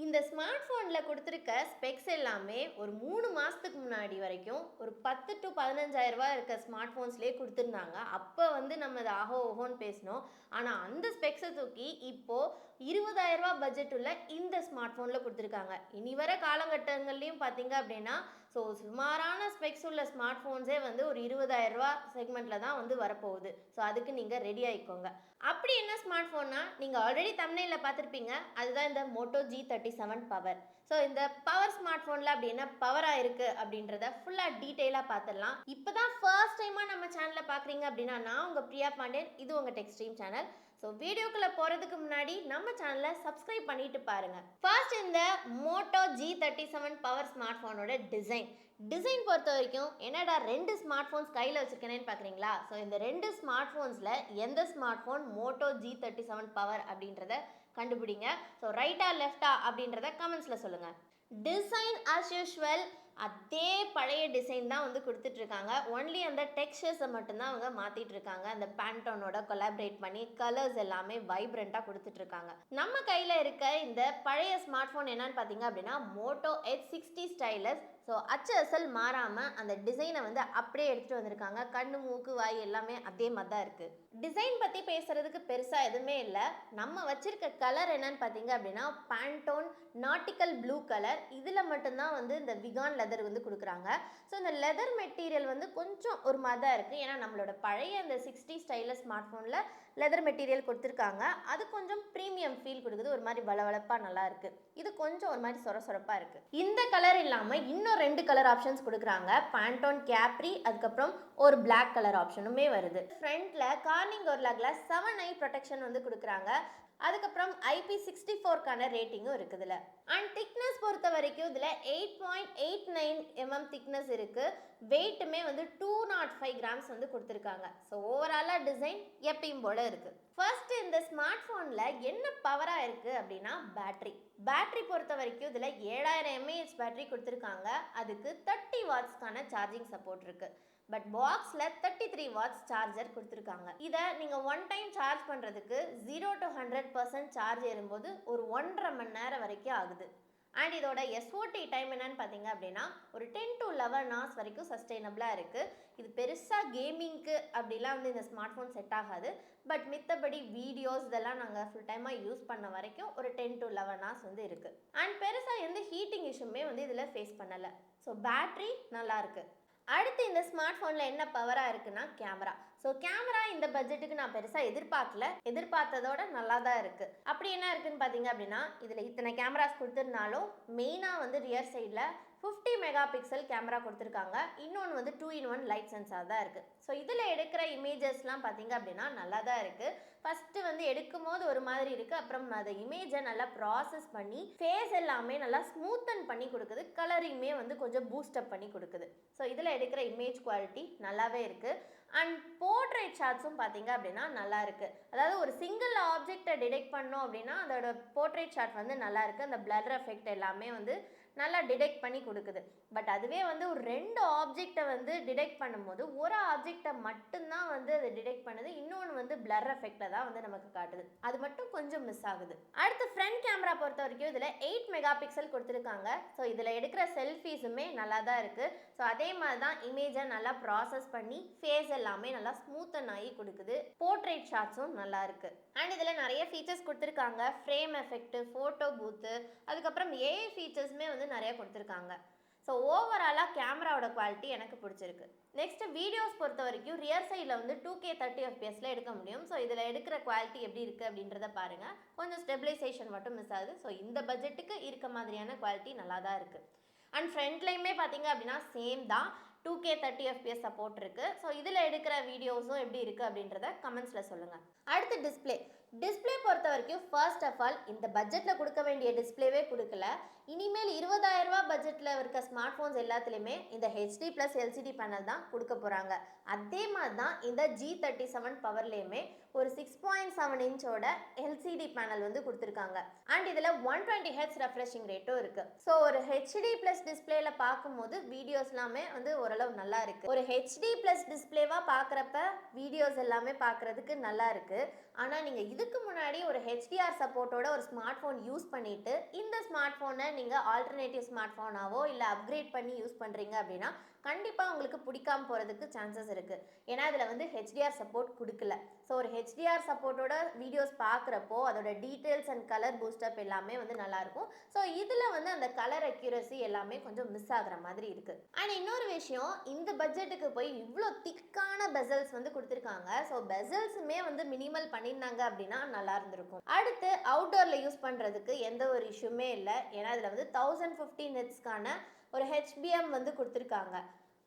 இந்த ஸ்மார்ட் ஃபோனில் கொடுத்துருக்க ஸ்பெக்ஸ் எல்லாமே ஒரு 3 மாதத்துக்கு முன்னாடி வரைக்கும் ஒரு 10 to 15,000 ரூபாய் இருக்க ஸ்மார்ட் ஃபோன்ஸ்லேயே கொடுத்துருந்தாங்க. அப்போ வந்து நம்ம அதை ஆஹோ ஓஹோன்னு பேசினோம். ஆனால் அந்த ஸ்பெக்ஸை தூக்கி இப்போது 20,000 ரூபாய் பட்ஜெட் உள்ள இந்த ஸ்மார்ட் ஃபோனில் கொடுத்துருக்காங்க. இனி வர காலகட்டங்கள்லையும் பார்த்தீங்க அப்படின்னா ஸோ சுமாரான ஸ்பெக்ஸ் உள்ள ஸ்மார்ட் ஃபோன்ஸே வந்து ஒரு 20,000 ரூபா செக்மெண்ட்டில் தான் வந்து வரப்போகுது. ஸோ அதுக்கு நீங்கள் ரெடி ஆகிக்கோங்க. அப்படி என்ன ஸ்மார்ட் ஃபோன்னா நீங்கள் ஆல்ரெடி தம்ப்நெயிலில் பார்த்துருப்பீங்க. அதுதான் இந்த மோட்டோ G37 பவர். ஸோ இந்த பவர் ஸ்மார்ட் ஃபோனில் அப்படி என்ன பவராக இருக்குது அப்படின்றத ஃபுல்லாக டீட்டெயிலாக பார்த்துடலாம். இப்போ தான் ஃபர்ஸ்ட் டைமாக நம்ம சேனலை பார்க்குறீங்க அப்படின்னா நான் உங்கள் பிரியா பாண்டியன், இது உங்கள் டெக் ஸ்ட்ரீம் சேனல். ஸோ வீடியோக்குள்ளே போகிறதுக்கு முன்னாடி நம்ம சேனலை சப்ஸ்கிரைப் பண்ணிட்டு பாருங்கள். ஃபர்ஸ்ட் இந்த மோட்டோ G37 பவர் ஸ்மார்ட் ஃபோனோட டிசைன் பொறுத்த வரைக்கும் என்னடா 2 ஸ்மார்ட் ஃபோன்ஸ் கையில் வச்சுருக்கேனேன்னு பார்க்குறீங்களா? ஸோ இந்த 2 ஸ்மார்ட் ஃபோன்ஸில் எந்த smart phone Moto G37 power அப்படின்றத கண்டுபிடிங்க. ஸோ ரைட்டா லெஃப்டா அப்படின்றத கமெண்ட்ஸில் சொல்லுங்கள். டிசைன் ஆஸ் யூஷுவல் அதே பழைய டிசைன் தான் வந்து கொடுத்துட்ருக்காங்க. ஒன்லி அந்த டெக்ஸ்சர்ஸை மட்டும்தான் அவங்க மாற்றிட்டு இருக்காங்க. அந்த பேண்டோனோட கொலாபரேட் பண்ணி கலர்ஸ் எல்லாமே வைப்ரண்ட்டாக கொடுத்துட்ருக்காங்க. நம்ம கையில் இருக்க இந்த பழைய ஸ்மார்ட் ஃபோன் என்னன்னு பார்த்தீங்க அப்படின்னா மோட்டோ H60 ஸ்டைலஸ். ஸோ அச்சல் மாறாமல் அந்த டிசைனை வந்து அப்படியே எடுத்துகிட்டு வந்திருக்காங்க. கண்ணு, மூக்கு, வாய் எல்லாமே அதே மாதிரி தான் இருக்குது. டிசைன் பற்றி பேசுகிறதுக்கு பெருசாக எதுவுமே இல்லை. நம்ம வச்சுருக்க கலர் என்னன்னு பார்த்தீங்க அப்படின்னா பேண்டோன் நாட்டிக்கல் ப்ளூ கலர். இதில் மட்டும்தான் வந்து இந்த விகான் லெதர் வந்து கொடுக்குறாங்க. ஸோ இந்த லெதர் மெட்டீரியல் வந்து கொஞ்சம் ஒரு மாதிரி தான் இருக்குது. ஏன்னா நம்மளோட பழைய அந்த 60 ஸ்டைலஸ் ஸ்மார்ட் ஃபோனில் லெதர் மெட்டீரியல் கொடுத்துருக்காங்க. அது கொஞ்சம் ப்ரீமியம் ஃபீல் கொடுக்குது. ஒரு மாதிரி வளவளப்பாக நல்லா இருக்குது. இது கொஞ்சம் ஒரு மாதிரி சொரசொரப்பாக இருக்குது. இந்த கலர் இல்லாமல் இன்னும் 2 கலர் ஆப்ஷன்ஸ் கொடுக்குறாங்க. பேண்டோன் கேப்ரி, அதுக்கப்புறம் ஒரு பிளாக் கலர் ஆப்ஷனுமே வருது. ஃப்ரண்ட்டில் Corning Gorilla Glass 7 i protection வந்து கொடுக்குறாங்க. அதுக்கப்புறம் IP64க்கான ரேட்டிங்கும் இருக்குதுல. அண்ட் திக்னஸ் பொறுத்த வரைக்கும் இதில் 8.89 mm திக்னஸ் இருக்குது. வெயிட்டுமே வந்து 205 கிராம்ஸ் வந்து கொடுத்துருக்காங்க. ஸோ ஓவராலாக டிசைன் எப்பயும் போல இருக்குது. ஃபர்ஸ்ட் இந்த ஸ்மார்ட் ஃபோனில் என்ன பவராக இருக்குது அப்படின்னா பேட்டரி பொறுத்த வரைக்கும் இதில் 7000 mAh பேட்டரி கொடுத்துருக்காங்க. அதுக்கு 30 வாட்ஸ்க்கான சார்ஜிங் சப்போர்ட் இருக்குது. பட் பாக்ஸில் 33 வாட்ஸ் சார்ஜர் கொடுத்துருக்காங்க. இதை நீங்கள் ஒன் டைம் சார்ஜ் பண்ணுறதுக்கு 0 to 100% சார்ஜ் ஏறும்போது ஒரு 1.5 மணி நேரம் வரைக்கும் ஆகுது. அண்ட் இதோட SOT டைம் என்னன்னு பார்த்தீங்க அப்படின்னா ஒரு 10 to 11 hours வரைக்கும் சஸ்டெயினபிளாக இருக்குது. இது பெருசாக கேமிங்க்கு அப்படிலாம் வந்து இந்த ஸ்மார்ட் ஃபோன் செட் ஆகாது. பட் மித்தபடி வீடியோஸ் இதெல்லாம் நாங்கள் ஃபுல் டைமாக யூஸ் பண்ண வரைக்கும் ஒரு 10 to 11 hours வந்து இருக்குது. அண்ட் பெருசாக எந்த ஹீட்டிங் இஷ்யூமே வந்து இதில் ஃபேஸ் பண்ணலை. ஸோ பேட்ரி நல்லாயிருக்கு. அடுத்து இந்த ஸ்மார்ட் ஃபோனில் என்ன பவராக இருக்குன்னா கேமரா. ஸோ கேமரா இந்த பட்ஜெட்டுக்கு நான் பெருசாக எதிர்பார்த்ததோட நல்லா தான் இருக்குது. அப்படி என்ன இருக்குன்னு பார்த்தீங்க அப்படின்னா இதில் இத்தனை கேமராஸ் கொடுத்துருந்தாலும் மெயினாக வந்து ரியர் சைடில் 50 மெகா பிக்சல் கேமரா கொடுத்துருக்காங்க. இன்னொன்று வந்து 2-in-1 லைட் சென்சார் தான் இருக்குது. ஸோ இதில் எடுக்கிற இமேஜஸ்லாம் பார்த்தீங்க அப்படின்னா நல்லா தான் இருக்குது. ஃபஸ்ட்டு வந்து எடுக்கும் போது ஒரு மாதிரி இருக்குது. அப்புறம் அதை இமேஜை நல்லா ப்ராசஸ் பண்ணி ஃபேஸ் எல்லாமே நல்லா ஸ்மூத்தன் பண்ணி கொடுக்குது. கலரிங்குமே வந்து கொஞ்சம் பூஸ்டப் பண்ணி கொடுக்குது. ஸோ இதில் எடுக்கிற இமேஜ் குவாலிட்டி நல்லாவே இருக்குது. அண்ட் போர்ட்ரேட் ஷாட்ஸும் பார்த்தீங்க அப்படின்னா நல்லா இருக்குது. அதாவது ஒரு சிங்கிள் ஆப்ஜெக்டை டிடெக்ட் பண்ணோம் அப்படின்னா அதோட போர்ட்ரேட் ஷாட் வந்து நல்லா இருக்குது. அந்த பிளர் எஃபெக்ட் எல்லாமே வந்து நல்லா டிடெக்ட் பண்ணி கொடுக்குது. பட் அதுவே வந்து ஒரு 2 ஆப்ஜெக்டை வந்து டிடெக்ட் பண்ணும்போது ஒரு ஆப்ஜெக்டை மட்டும்தான் வந்து அது டிடெக்ட் பண்ணுது. இன்னொன்று வந்து பிளர் எஃபெக்டில் தான் வந்து நமக்கு காட்டுது. அது மட்டும் கொஞ்சம் மிஸ் ஆகுது. அடுத்து ஃப்ரண்ட் கேமரா பொறுத்த வரைக்கும் இதில் 8 மெகா பிக்சல் கொடுத்துருக்காங்க. ஸோ இதில் எடுக்கிற செல்ஃபீஸுமே நல்லா தான் இருக்குது. ஸோ அதே மாதிரி தான் இமேஜை நல்லா ப்ராசஸ் பண்ணி ஃபேஸ் எல்லாமே நல்லா ஸ்மூத்தன் ஆகி கொடுக்குது. போர்ட்ரேட் ஷாட்ஸும் நல்லா இருக்குது. அண்ட் இதில் நிறைய ஃபீச்சர்ஸ் கொடுத்துருக்காங்க. ஃப்ரேம் எஃபெக்ட், ஃபோட்டோ பூத்து, அதுக்கப்புறம் ஏஐ ஃபீச்சர்ஸுமே வந்து நிறைய கொடுத்துருக்காங்க. ஸோ ஓவராலாக கேமராவோட குவாலிட்டி எனக்கு பிடிச்சிருக்கு. நெக்ஸ்ட் வீடியோஸ் பொறுத்த வரைக்கும் ரியர் சைடில் வந்து 2K 30 fps எடுக்க முடியும். ஸோ இதில் எடுக்கிற குவாலிட்டி எப்படி இருக்குது அப்படின்றத பாருங்கள். கொஞ்சம் ஸ்டெபிலைசேஷன் மட்டும் மிஸ் ஆகுது. ஸோ இந்த பட்ஜெட்டுக்கு இருக்க மாதிரியான குவாலிட்டி நல்லா தான் இருக்குது. அண்ட் ஃப்ரண்ட்லையுமே பார்த்தீங்க அப்படின்னா சேம் தான், 2K 30 fps சப்போர்ட் இருக்குது. ஸோ இதில் எடுக்கிற வீடியோஸும் எப்படி இருக்குது அப்படின்றத கமெண்ட்ஸில் சொல்லுங்கள். அடுத்து டிஸ்பிளே பொறுத்த வரைக்கும் ஃபர்ஸ்ட் ஆஃப் ஆல் இந்த பட்ஜெட்டில் கொடுக்க வேண்டிய டிஸ்பிளேவே கொடுக்கல. இனிமேல் 20,000 ரூபா பட்ஜெட்டில் இருக்க ஸ்மார்ட் ஃபோன்ஸ் எல்லாத்துலேயுமே இந்த HD+ LCD பேனல் தான் கொடுக்க போகிறாங்க. அதே மாதிரி தான் இந்த G37 பவர்லேயுமே ஒரு 6.7 இன்ச்சோட எல்சிடி பேனல் வந்து கொடுத்துருக்காங்க. அண்ட் இதில் 120Hz ரெஃப்ரெஷிங் ரேட்டும் இருக்கு. ஸோ ஒரு ஹெச்டி ப்ளஸ் டிஸ்பிளேல பார்க்கும்போது வீடியோஸ் எல்லாமே வந்து ஓரளவு நல்லா இருக்கு. ஒரு ஹெச்டி ப்ளஸ் டிஸ்பிளேவா பார்க்குறப்ப வீடியோஸ் எல்லாமே பார்க்குறதுக்கு நல்லா இருக்கு. ஆனால் நீங்கள் இதுக்கு முன்னாடி ஒரு ஹெச்டிஆர் சப்போர்ட்டோட ஒரு ஸ்மார்ட் ஃபோன் யூஸ் பண்ணிட்டு இந்த ஸ்மார்ட் ஃபோனை நீங்கள் ஆல்டர்னேட்டிவ் ஸ்மார்ட் ஃபோனாவோ இல்லை அப்கிரேட் பண்ணி யூஸ் பண்ணுறீங்க அப்படின்னா கண்டிப்பாக உங்களுக்கு பிடிக்காம போகிறதுக்கு சான்சஸ் இருக்குது. ஏன்னா இதில் வந்து ஹெச்டிஆர் சப்போர்ட் கொடுக்கல. ஸோ ஒரு ஹெச்டிஆர் சப்போர்ட்டோட வீடியோஸ் பார்க்குறப்போ அதோட டீட்டெயில்ஸ் அண்ட் கலர் பூஸ்டப் எல்லாமே வந்து நல்லாயிருக்கும். ஸோ இதில் வந்து அந்த கலர் அக்யூரசி எல்லாமே கொஞ்சம் மிஸ் ஆகிற மாதிரி இருக்குது. அண்ட் இன்னொரு விஷயம், இந்த பட்ஜெட்டுக்கு போய் இவ்வளோ திக்கான பெசல்ஸ் வந்து கொடுத்துருக்காங்க. ஸோ பெசல்ஸுமே வந்து மினிமல் பண்ணியிருந்தாங்க அப்படின்னா நல்லா இருந்திருக்கும். அடுத்து அவுட்டோரில் யூஸ் பண்ணுறதுக்கு எந்த ஒரு இஷ்யூமே இல்லை. ஏன்னா இதில் வந்து 1050 நிட்ஸ்க்கான ஒரு ஹெச்பிஎம் வந்து கொடுத்துருக்காங்க.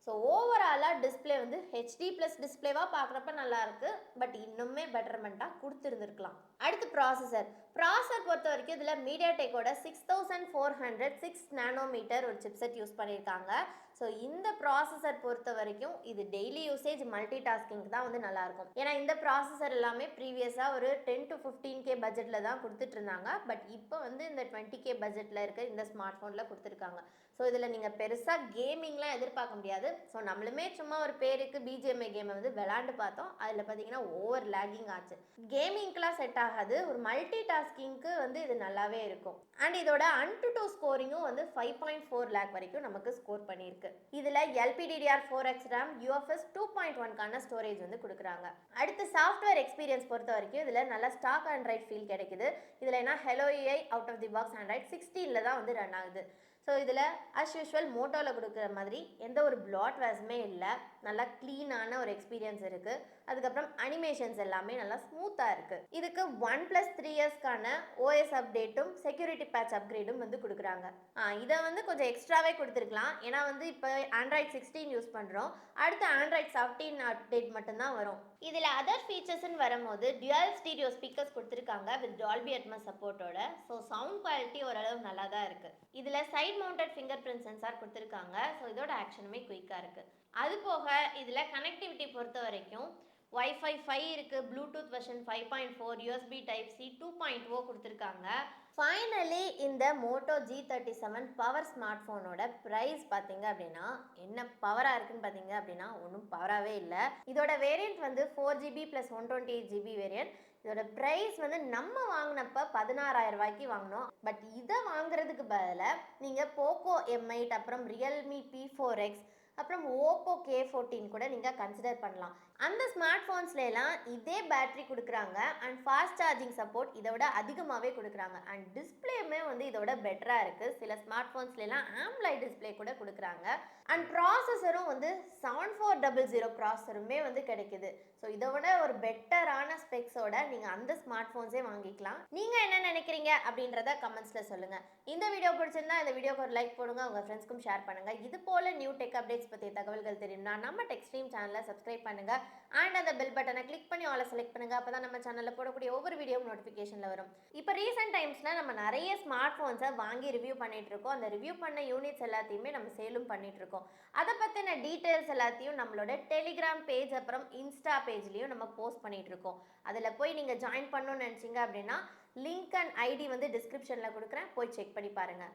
ஸோ ஓவராலாக டிஸ்பிளே வந்து ஹெச்டி ப்ளஸ் டிஸ்பிளேவாக பார்க்குறப்ப நல்லாயிருக்கு. பட் இன்னுமே பெட்டர்மெண்ட்டாக கொடுத்துருந்துருக்கலாம். அடுத்து ப்ராசஸர் பொறுத்த வரைக்கும் இதில் மீடியாடெக்கோட 6400 6 நானோமீட்டர் ஒரு சிப்செட் யூஸ் பண்ணியிருக்காங்க. ஸோ இந்த ப்ராசஸர் பொறுத்த வரைக்கும் இது டெய்லி யூசேஜ் மல்டி டாஸ்கிங் தான் வந்து நல்லாயிருக்கும். ஏன்னா இந்த ப்ராசஸர் எல்லாமே ப்ரீவியஸாக ஒரு 10 to 15K பட்ஜெட்டில் தான் கொடுத்துட்டு இருந்தாங்க. பட் இப்போ வந்து இந்த 20K பட்ஜெட்டில் இருக்க இந்த ஸ்மார்ட் ஃபோனில் கொடுத்துருக்காங்க. ஸோ இதில் நீங்கள் பெருசாக கேமிங்லாம் எதிர்பார்க்க முடியாது. ஸோ நம்மளுமே சும்மா ஒரு பேருக்கு பிஜிஎம்ஐ கேமை வந்து விளாண்டு பார்த்தோம். அதில் பார்த்தீங்கன்னா ஓவர் லேகிங் ஆச்சு. கேமிங்க்கெலாம் செட் ஆகாது. ஒரு மல்டி டாஸ்கிங்க்கு வந்து இது நல்லாவே இருக்கும். அண்ட் இதோட AnTuTu ஸ்கோரிங்கும் வந்து 5.4 லேக் வரைக்கும் நமக்கு ஸ்கோர் பண்ணியிருக்கு. இதில் LPDDR4X RAM UFS 2.1க்கான ஸ்டோரேஜ் வந்து கொடுக்குறாங்க. அடுத்து சாஃப்ட்வேர் எக்ஸ்பீரியன்ஸ் பொறுத்த வரைக்கும் இதில் நல்ல ஸ்டாக் ஆண்ட்ராய்ட் ஃபீல் கிடைக்குது. இதில் என்ன Hello AI out of the box Android 16 தான் வந்து ரன் ஆகுது. ஸோ இதில் அஸ் யூஷுவல் மோட்டோவில் கொடுக்குற மாதிரி எந்த ஒரு பிளாட்வேர்ஸுமே இல்லை. நல்லா க்ளீனான ஒரு எக்ஸ்பீரியன்ஸ் இருக்குது. அதுக்கப்புறம் அனிமேஷன்ஸ் எல்லாமே நல்லா ஸ்மூத்தாக இருக்குது. இதுக்கு 1+3 இயர்ஸ்க்கான OS அப்டேட்டும் செக்யூரிட்டி பேட்ச் அப்கிரேடும் வந்து கொடுக்குறாங்க. இதை வந்து கொஞ்சம் எக்ஸ்ட்ராவே கொடுத்துருக்கலாம். ஏன்னா வந்து இப்போ ஆண்ட்ராய்ட் 16 யூஸ் பண்ணுறோம். அடுத்து ஆண்ட்ராய்ட் 17 அப்டேட் மட்டும்தான் வரும். இதில் அதர் ஃபீச்சர்ஸ்ன்னு வரும்போது டியூயல் ஸ்டீரியோ ஸ்பீக்கர்ஸ் கொடுத்துருக்காங்க வித் டால்பி அட்மாஸ் சப்போர்ட்டோட. ஸோ சவுண்ட் குவாலிட்டி ஓரளவு நல்லா தான் இருக்குது. இதில் side mounted finger print sensor கொடுத்துருக்காங்க. ஸோ இதோட ஆக்ஷனுமே குயிக்காக இருக்குது. அது போக இதில் கனெக்டிவிட்டி பொறுத்த வரைக்கும் Wi-Fi 5 இருக்குது, ப்ளூடூத் வெர்ஷன் 5.4, USB Type-C 2.0 கொடுத்துருக்காங்க. ஃபைனலி இந்த மோட்டோ G37 பவர் ஸ்மார்ட் ஃபோனோட ப்ரைஸ் பார்த்தீங்க அப்படின்னா என்ன பவராக இருக்குன்னு பார்த்தீங்க அப்படின்னா ஒன்றும் பவராகவே இல்லை. இதோட வேரியண்ட் வந்து 4GB + 128GB வேரியண்ட். இதோட ப்ரைஸ் வந்து நம்ம வாங்கினப்ப 16,000 ரூபாய்க்கு வாங்கினோம். பட் இதை வாங்குறதுக்கு பதிலாக நீங்கள் போக்கோ M8 அப்புறம் ரியல்மி P4X அப்புறம் ஓப்போ K14 கூட நீங்கள் கன்சிடர் பண்ணலாம். அந்த ஸ்மார்ட் ஃபோன்ஸ்லாம் இதே பேட்டரி கொடுக்குறாங்க. அண்ட் ஃபாஸ்ட் சார்ஜிங் சப்போர்ட் இதை விட அதிகமாகவே கொடுக்குறாங்க. அண்ட் டிஸ்பிளேமே வந்து இதோட பெட்டராக இருக்குது. சில ஸ்மார்ட் ஃபோன்ஸ்லாம் AMOLED டிஸ்பிளே கூட கொடுக்குறாங்க. அண்ட் ப்ராசஸரும் வந்து 7400 ப்ராசஸருமே வந்து கிடைக்குது. ஸோ இதை விட ஒரு பெட்டரான ஸ்பெக்ஸோட நீங்கள் அந்த ஸ்மார்ட் ஃபோன்ஸே வாங்கிக்கலாம். நீங்கள் என்ன நினைக்கிறீங்க அப்படின்றத கமெண்ட்ஸில் சொல்லுங்கள். இந்த வீடியோ பிடிச்சிருந்தா இந்த வீடியோக்கு ஒரு லைக் போடுங்க, உங்கள் ஃப்ரெண்ட்ஸ்க்கும் ஷேர் பண்ணுங்கள். இது போல் நியூ டெக் அப்டேட்ஸ் பற்றிய தகவல்கள் தெரியும்னா நம்ம டெக்ஸ்ட்ரீம் சேனலை சப்ஸ்கிரைப் பண்ணுங்கள். அண்ட் அந்த பெல் பட்டனை கிளிக் பண்ணி ஆலை செலக்ட் பண்ணுங்கள். அப்போ தான் நம்ம சேனலில் போடக்கூடிய ஒவ்வொரு வீடியோவும் நோட்டிஃபிகேஷனில் வரும். இப்போ ரீசெண்ட் டைம்ஸில் நம்ம நிறைய ஸ்மார்ட் ஃபோன்ஸை வாங்கி ரிவ்யூ பண்ணிகிட்ருக்கோம். அந்த ரிவ்யூ பண்ண யூனிட்ஸ் எல்லாத்தையுமே நம்ம சேலும் பண்ணிகிட்ருக்கோம். அதை பற்றின டீட்டெயில்ஸ் எல்லாத்தையும் நம்மளோட டெலிகிராம் பேஜ் அப்புறம் இன்ஸ்டா பேஜ்லேயும் நம்ம போஸ்ட் பண்ணிகிட்ருக்கோம். அதில் போய் நீங்கள் ஜாயின் பண்ணணும்னு நினச்சிங்க அப்படின்னா லிங்க் அண்ட் ஐடி வந்து டிஸ்கிரிப்ஷனில் கொடுக்குறேன், போய் செக் பண்ணி பாருங்கள்.